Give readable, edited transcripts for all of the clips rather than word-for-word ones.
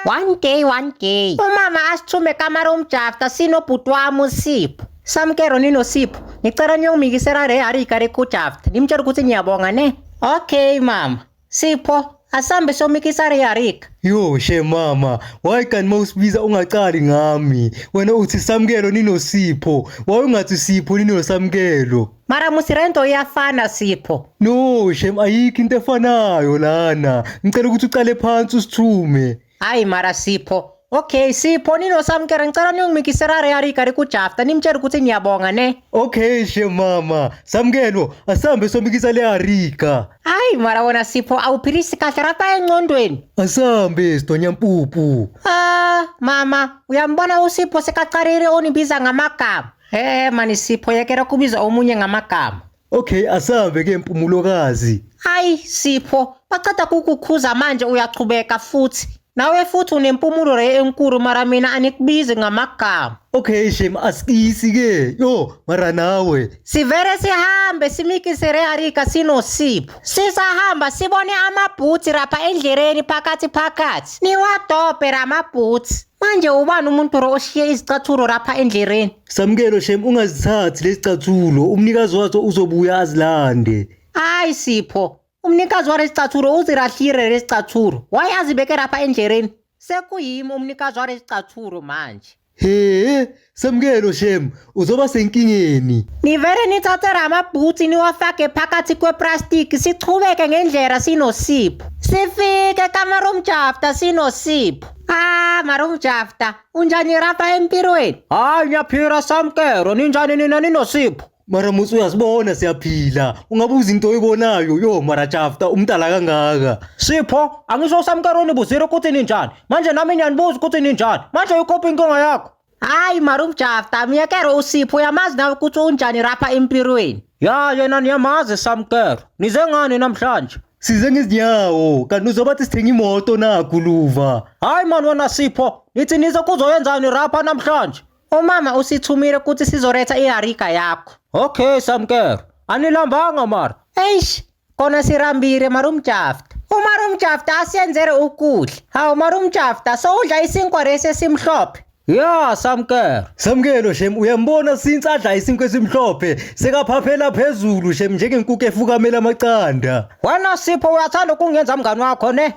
One day. Umama asithume kaMaroom Jafta sinobhuti wami uSipho. Samkero ninoSipho. Ngicela niyongimikisela le harika leKujafta. Nimtshela ukuthi ngiyabonga ne. Okay mama. Sipho, asambe somikisa le harika. Yo mama, why kanti mawusibiza ungacali ngami? Wena uthi Samkelo ninoSipho. Why ungathi Sipho ninoSamkelo? Mara musirento iyafana Sipho. No, ayikho into efanayo lana. Ngicela ukuthi ucale phansi usithume. Hayi mara Sipho. Okay Sipho ninoSamkelo ngicela niyongimikisela le harika leKujafta. Nimtshela ukuthi ngiyabonga ne. Okay mama, Samkelo asambe somikisa le harika. Hayi mara wona Sipho awuphilisi kahle rapha engqondweni. Asambe Sidonya Mpupu. Mama, uyambona uSipho sekacarire onibiza ngamagama. Mani Sipho yekela kubiza omunye ngamagama. Okay, asambe ke Mpumulokazi. Hayi Sipho, baceda kukukhuza manje uyachubeka futhi. Nawe futhi unempumulo re enkulu mara mina anikubizi ngamagama. Okay asikisi ke. Yo, mara nawe. Sivere sihambe simikise re harika sinoSipho. Sisahamba sibone amabhuti rapha endlereni phakathi. Niwadobe ramabhuti. Manje ubani umuntu ro oshiye izicathulo rapha endlereni? Samkelo ungazithathi lesicathulo, umnikazi wazo uzobuya azilande. Hayi Sipho, umnikazi walesicathulo uzirahlire lesicathulo. Why azibeke rapha endlereni? Sekuyimi umnikazi walesicathulo manje. Samkelo uzoba senkingeni. Nivere nithathe ramabhuti niwafake phakathi kweplastiki sichubeke ngendlela sinoSipho. Sifike kaMaroom Jafta sinoSipho. Maroom Jafta, unjani rapha empirweni? Hayi ngiyaphila Samkelo, ninjani nina ninoSipho? Mara musu uyasibona siyaphila. Ungabuza into oyibonayo yo mara Jafta umdala kangaka. Sipho, angisho Samkelo nibuzile ukuthi ninjani. Manje nami ngiyanibuza ukuthi ninjani. Manje ukhopha inkinga yakho. Hayi Maroom Jafta, miyekero uSipho uyamazi nawe ukuthi unjani rapha empirweni. Ya yena niyamazi Samkelo. Nize ngani namhlanje? Size ngezinyawo, kanti uzobathi sithenga imoto nakuluva. Hayi man wona Sipho, nithi nize kuzoyenzani rapha namhlanje? Umama usithumile ukuthi sizoretha iharika yakho. Okay Samkelo, anilambanga mara. Kona sirambire Maroom Jafta. uMaroom Jafta asiyenzere ukudla. Hawu Maroom Jafta, sowudla isinkwa resi esimhlophe. Ya Samkelo uyambona since adla isinkwa esimhlophe sekaphaphela phezulu njengenkukhu efukamela amaqanda. Wena Sipho uyathanda ukungenza mngani wakho ne?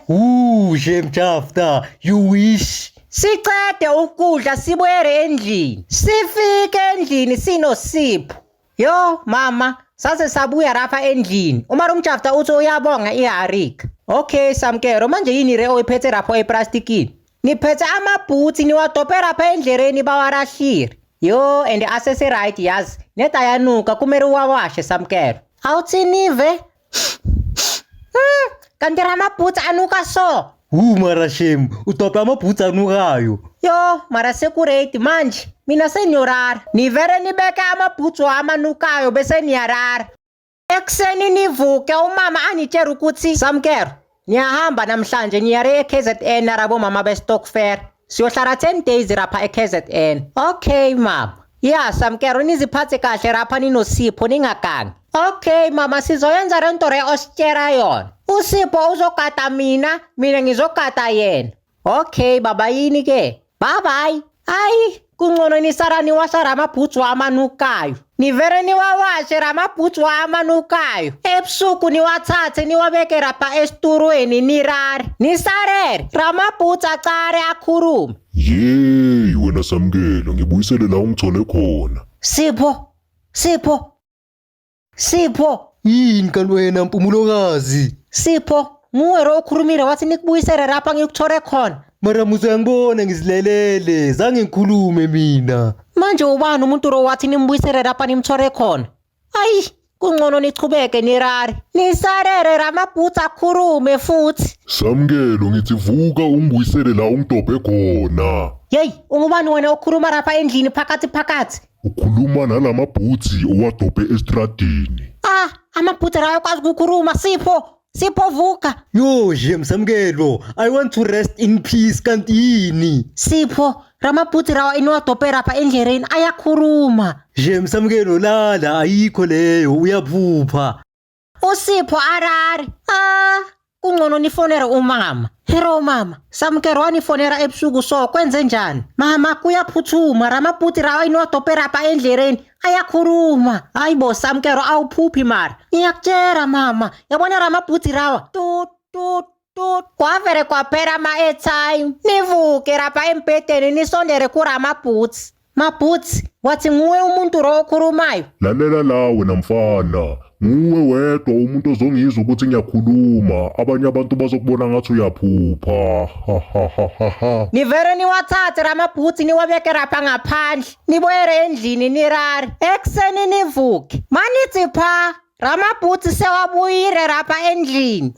Jafta, you wish. Sicede ukudla sibuyele endlini. Sifike endlini sinoSipho. Yo mama, sase sabuya rapha endlini. uMaroom Jafta uthi uyabonga iharika. Okay Samkelo, manje yini re oyiphethe rapha eplastikini? Niphethe amabhuti niwadope rapha endlereni bawarahlire. Yo and asese right yazi. Neta yanuka kumele uwawashe Samkelo. Awuthi nive? Kanti ramabhuti anuka so. Mara udope amabhuti anukayo. Yo mara sekurate manje. Mina senyorara. Nivere nibeke amabhuti amanukayo bese niyarara. Ekseni nivuke umama anitshela ukuthi Samkelo, niyahamba namhlanje niyare eKZN rabo mama bestock fair. Siyohlala 10 days rapha eKZN. Okay mama. Ya Samkelo niziphathe kahle rapha ninoSipho ningagangi. Okay mama, sizoyenza lento re ositshela yona. uSipho uzogada mina ngizogada yena. Okay baba yini ke? Bye. Hayi, kungcono nisara niwasha ramabhuti amanukayo. Nivere niwawashe ramabhuti amanukayo. Ebusuku niwathathe niwabeke rapha esiturweni nirare. Nisarere ramabhuti acare akhulume. Yeyi wena Samkelo, ngibuyisele la ungithole khona. Sipho. Yini kanti wena Mpumulokazi? Sipho, nguwe ro okhulumile wathi nikubuyisele rapha ngikuthole khona. Mara musu uyangibona ngizilelele, zange ngikhulume mina. Manje ubani umuntu ro wathi nimbuyisele rapha nimthole khona? Hayi, kungcono nichubeke nirare. Nisarere ramabhuti akhulume futhi. Samkelo, ngithi vuka ungibuyisele la ungidobhe khona. Yeyi, ungubani wena okhuluma rapha endlini phakathi? Ukhuluma nalamabhuti owadobhe estradini. Amabhuti layo kwazi ukukhuluma Sipho vuka. Yo Samkelo, I want to rest in peace kanti yini? Sipho, ramabhuti lawa iniwadobe rapha endlereni ayakhuluma. Samkelo lala ayikho leyo uyaphupha. uSipho arare. Kungcono nifonere umama. Hero mama, Samkero wanifonera ebusuku so kwenze njani? Mama kuyaphuthuma ramabhuti rawa inotope rapha endlereni ayakhuluma. Hayi bo Samkero awuphuphi mara. Ngiyakutshela mama, yabona ramabhuti rawa tut tut tut kwavere kwaphela ama-airtime. Nivuke rapha embhedeni nisondere kuramabhuti. Mabhuti, wathi nguwe umuntu lo okhulumayo? Lalela la wena mfana. Nguwe wedwa umuntu ozongizwa ukuthi ngiyakhuluma. Abanye abantu bazokubona ngathi uyaphupha. Nivere niwathathe ramabhuti niwabeke rapha ngaphandle. Niboyere endlini nirare. Ekuseni nivuke. Manithi pha. Ramabhuti sewabuyile rapha endlini.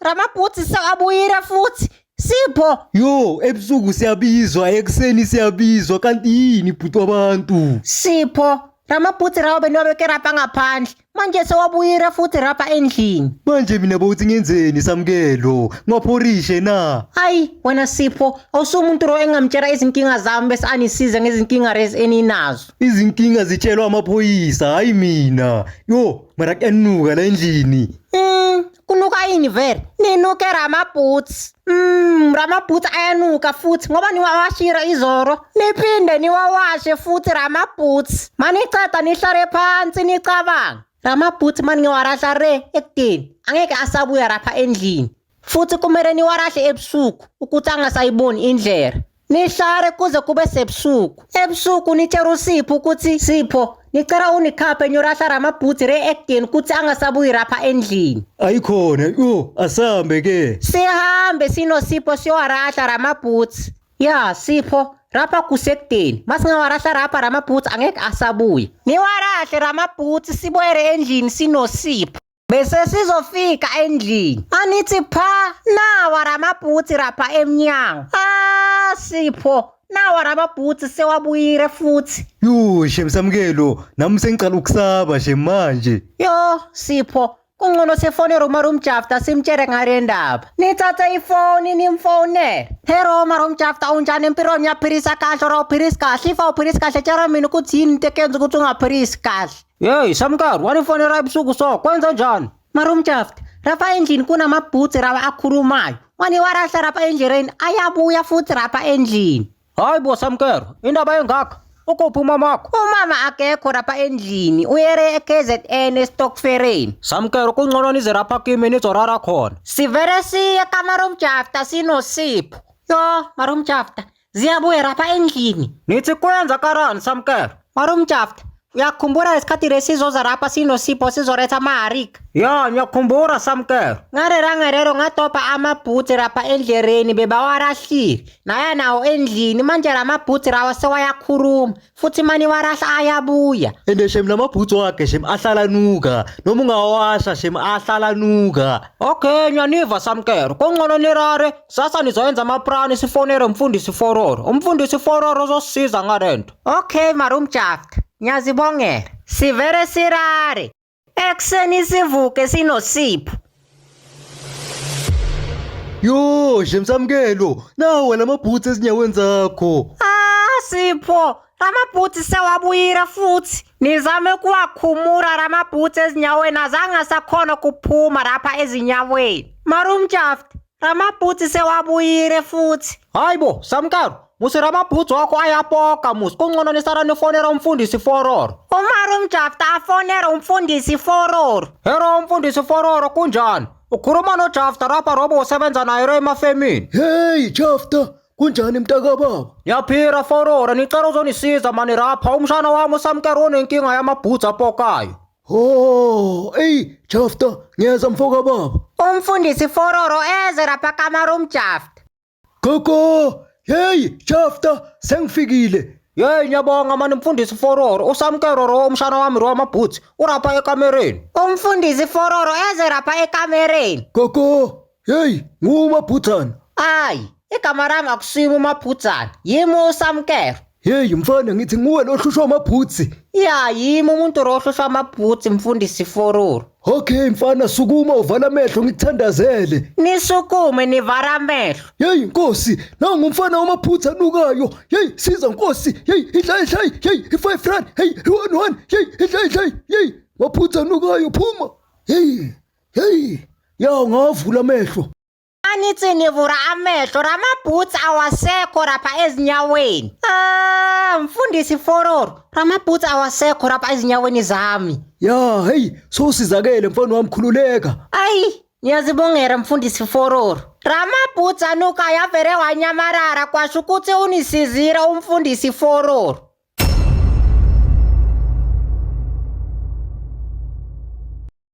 Ramabhuti sewabuyile futhi. Sipho. Yo, ebusuku siyabizwa, ekuseni siyabizwa, kanti yini bhuti wabantu? Sipho. Ramabhuti rawo beniwabeke rapha ngaphandle. Manje sewabuyile futhi rapha endlini. Manje mina bawuthi ngenzeni Samkelo? Ngaphorishe na? Hayi, wena Sipho, awusumuntu lo engamtshela izinkinga zami bese anisize ngezinkinga rezi eninazo. Izinkinga zitshelwa amaphoyisa, hayi mina. Yo, mara kuyanuka la endlini. Kunuka yini vele? Ninuke ramabhuti. Ramabhuti ayanuka futhi ngoba niwawashira izoro. Niphinde niwawashe futhi ramabhuti. Maniceda nihlale phansi nicabanga. Ramabhuti mani ngiwarahla re ekudeni. Angeke asabuya rapha endlini. Futhi kumele niwarahle ebusuku ukuthi angasayiboni indlela. Nihlare kuze kube sebusuku. Ebusuku nitshela uSipho ukuthi Sipho nicela unikhaphe nyorahla ramabhuti re ekudeni ukuthi angasabuyi rapha endlini. Ayikhona, yo, asambe ke. Sihambe sinosipho siyowarahla ramabhuti. Ya, Sipho, rapha kusekudeni. Masingawarahla rapha ramabhuti angeke asabuye. Niwarahle ramabhuti siboyere endlini sinosipho. Bese sizofika endlini. Anithi pha nawa ramabhuti rapha emnyango. Sipho, nawa ramabhuti sewabuyile futhi. Yo, shem Samkelo, nami sengicala ukusaba shem manje. Yo, Sipho, kungcono sifonere uMarumjafta simtshele ngale ndaba. Nithathe ifoni nimfonele. Hero Marumjafta unjani empilweni uyaphilisa kahle or awuphilisi kahle? If awuphilisi kahle tshela mina ukuthi yini into ekenza ukuthi ungaphilisi kahle. Hey, Samkelo, wanifonela ebusuku so kwenza njani? Marumjafta, rapha endlini kunamabhuti rawa akhulumayo. Waniwarahla rapha endleleni ayabuya futhi rapha endlini. Hayi bo Samkelo, indaba engaka? Ukuphi umamakho? Umama akekho rapha endlini, uyere eKZN estokfereni. Samkelo kungcono nize rapha kimi nizorara khona. Sivele siye kaMarumjafta sinosipho. Yo, Marumjafta, ziyabuya rapha endlini. Nithi kwenza karani Samkelo? Marumjafta, uyakhumbula isikhathi lesizoza rapha sinosipho sizoretha amaharika? Ya, ngiyakhumbula Samkelo. Ngarero ngatopa amabhuti rapha endlereni bebawarahlile. Naya nawo endlini manje ramabhuti rawa sewayakhuluma. Futhi mani warahla ayabuya. Ende shem lamabhuti wakhe shem ahlala nuka. Noma ungawasha shem ahlala nuka. Okay, ngiyaniva Samkelo. Kungcono nirare. Sasa nizoyenza amaplani sifonere umfundisi Fororo. Umfundisi Fororo uzosisiza ngalento. Okay, Marumjafta. Ngiyazibongela. Sivere sirare. Ekuseni sivuke sinosipho. Yo, shem Samkelo, nawe lamabhuti ezinyaweni zakho. Sipho, ramabhuti sewabuyile futhi. Nizame kuwakhumura ramabhuti ezinyaweni azange asakhona kuphuma rapha ezinyaweni. Marumjafta, ramabhuti sewabuyile futhi. Hayibo, Samkelo. Musi ramabhuti wakho ayapoka musi kungcono nisara nifonera umfundisi Fororo. Marumjafta afonera umfundisi Fororo. Hero umfundisi Fororo kunjani? Ukhuluma noJafta rapha robo usebenza naye emafemini. Hey Jafta, kunjani mntaka baba? Yaphira Fororo nicela uzonisiza mani rapha umshana wami uSamkelo unenkinga yamabhuti apokayo. Oh, hey Jafta, ngiyeza mfoka baba. Umfundisi Fororo eze rapha kaMarumjafta. Gogo, hey Jafta, sengifikile. Hey ngiyabonga mani mfundisi Fororo, uSamkelo ro umshana wami ro amabhuti urapha ekamereni. Umfundisi Fororo eze rapha ekamereni. Gogo, hey, ngumabhutsana. Ayi, igama lami akusimo umabhutsana, yimi uSamkelo. Hey mfana ngithi nguwe lo hlushwa amabhutsi. Ya, yimi umuntu lo hlushwa amabhutsi mfundisi Fororo. Okay mfana sukuma uvala amehlo ngikuthandazele. Nisukume nivala amehlo. Hey Nkosi, nangu umfana wamaphutha anukayo. Hey siza Nkosi. Hey idla. Hey 5 rand. Hey 1. Hey idla. Hey maphutha anukayo phuma. Hey. Ya ngavula amehlo. nithi nivura amehlo ramabhutsi awasekho rapha ezinyaweni. Mfundisi Fororo, ramabhutsi awasekho rapha ezinyaweni zami. Ya, hey, sowusizakele mfana wami, khululeka. Ayi, ngiyazibongela mfundisi Fororo. Ramabhutsi anuka yavere wanyamarara kwasho ukuthi unisizira umfundisi Fororo.